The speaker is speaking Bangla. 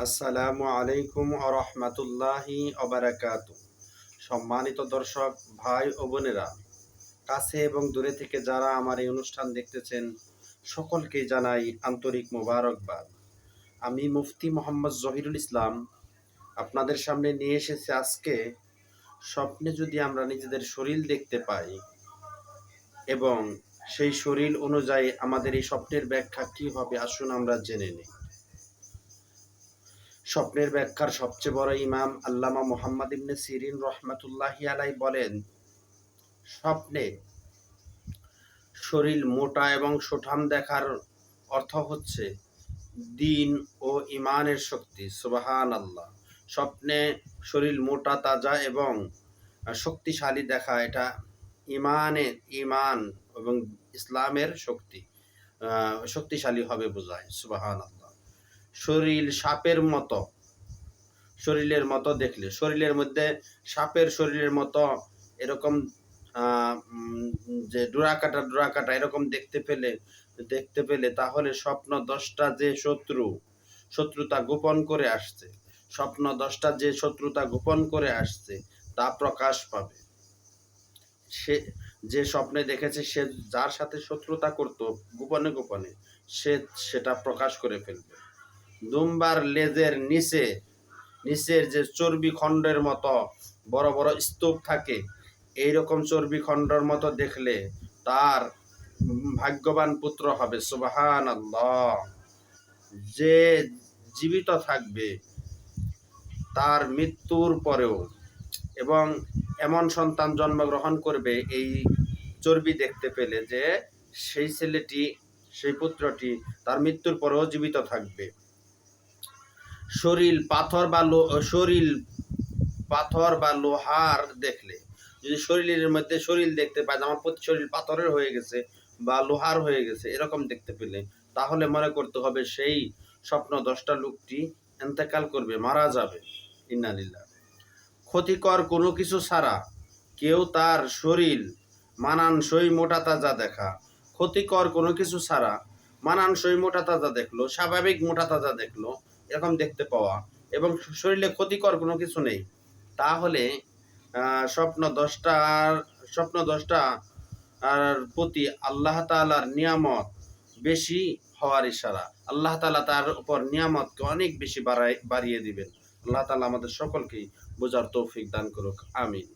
আসসালামু আলাইকুম ওয়া রাহমাতুল্লাহি ওয়া বারাকাতুহু। সম্মানিত দর্শক ভাই ও বোনেরা, কাছে এবং দূরে থেকে যারা আমার এই অনুষ্ঠান দেখতেছেন, সকলকে জানাই আন্তরিক মোবারকবাদ। আমি মুফতি মোহাম্মদ জহিরুল ইসলাম আপনাদের সামনে নিয়ে এসেছি আজকে স্বপ্নে যদি আমরা নিজেদের শরীর দেখতে পাই এবং সেই শরীর অনুযায়ী আমাদের এই স্বপ্নের ব্যাখ্যা কি হবে, আসুন আমরা জেনে নিই। স্বপ্নের ব্যাখ্যার সবচেয়ে বড় ইমাম আল্লামা মুহাম্মদ ইবনে সিরিন রহমাতুল্লাহি আলাই বলেন, স্বপ্নে শরীর মোটা এবং সুঠাম দেখার অর্থ হচ্ছে দিন ও ইমানের শক্তি। সুবহানাল্লাহ। স্বপ্নে শরীর মোটা তাজা এবং শক্তিশালী দেখা, এটা ইমান এবং ইসলামের শক্তিশালী হবে বোঝায়। সুবহানাল্লাহ। শরীর সাপের মতো, শরীরের মতো দেখলে, শরীরের মধ্যে সাপের শরীরের মতো এরকম যে ডোরা কাটা এরকম দেখতে পেলে তাহলে স্বপ্ন দশটা যে শত্রুতা গোপন করে আসছে, স্বপ্ন দশটা যে শত্রুতা গোপন করে আসছে তা প্রকাশ পাবে। সে যে স্বপ্নে দেখেছে, সে যার সাথে শত্রুতা করত গোপনে গোপনে, সেটা প্রকাশ করে ফেলবে। দুম্বার লেজের নিচের যে চর্বি খণ্ডের মতো বড় বড় স্তূপ থাকে, এইরকম চর্বি খণ্ডের মতো দেখলে তার ভাগ্যবান পুত্র হবে। সুবহানাল্লাহ। যে জীবিত থাকবে তার মৃত্যুর পরেও এবং এমন সন্তান জন্মগ্রহণ করবে এই চর্বি দেখতে পেলে, যে সেই পুত্রটি তার মৃত্যুর পরেও জীবিত থাকবে। শরীর পাথর বা লোহার দেখলে, যদি শরীরের মধ্যে শরীর দেখতে পায় আমার প্রতি শরীর পাথরের হয়ে গেছে বা লোহার হয়ে গেছে, এরকম দেখতে পেলে তাহলে মনে করতে হবে সেই স্বপ্ন দশটা লোকটি এন্তেকাল করবে, মারা যাবে। ইন্না লিল্লাহ। ক্ষতিকর কোনো কিছু ছাড়া কেউ তার শরীর মানানসই মোটা তাজা দেখা, ক্ষতিকর কোনো কিছু ছাড়া মানানসই মোটা তাজা দেখলো, স্বাভাবিক মোটা তাজা দেখলো, এরকম দেখতে পাওয়া এবং শরীরে ক্ষতিকর কোনো কিছু নেই, তাহলে স্বপ্ন দশটা আর প্রতি আল্লাহ তাআলার নিয়ামত বেশি হওয়ার ইশারা। আল্লাহ তাআলা তার উপর নিয়ামতকে অনেক বেশি বাড়িয়ে দিবেন। আল্লাহ তাআলা আমাদের সকলকেই বোঝার তৌফিক দান করুক। আমিন।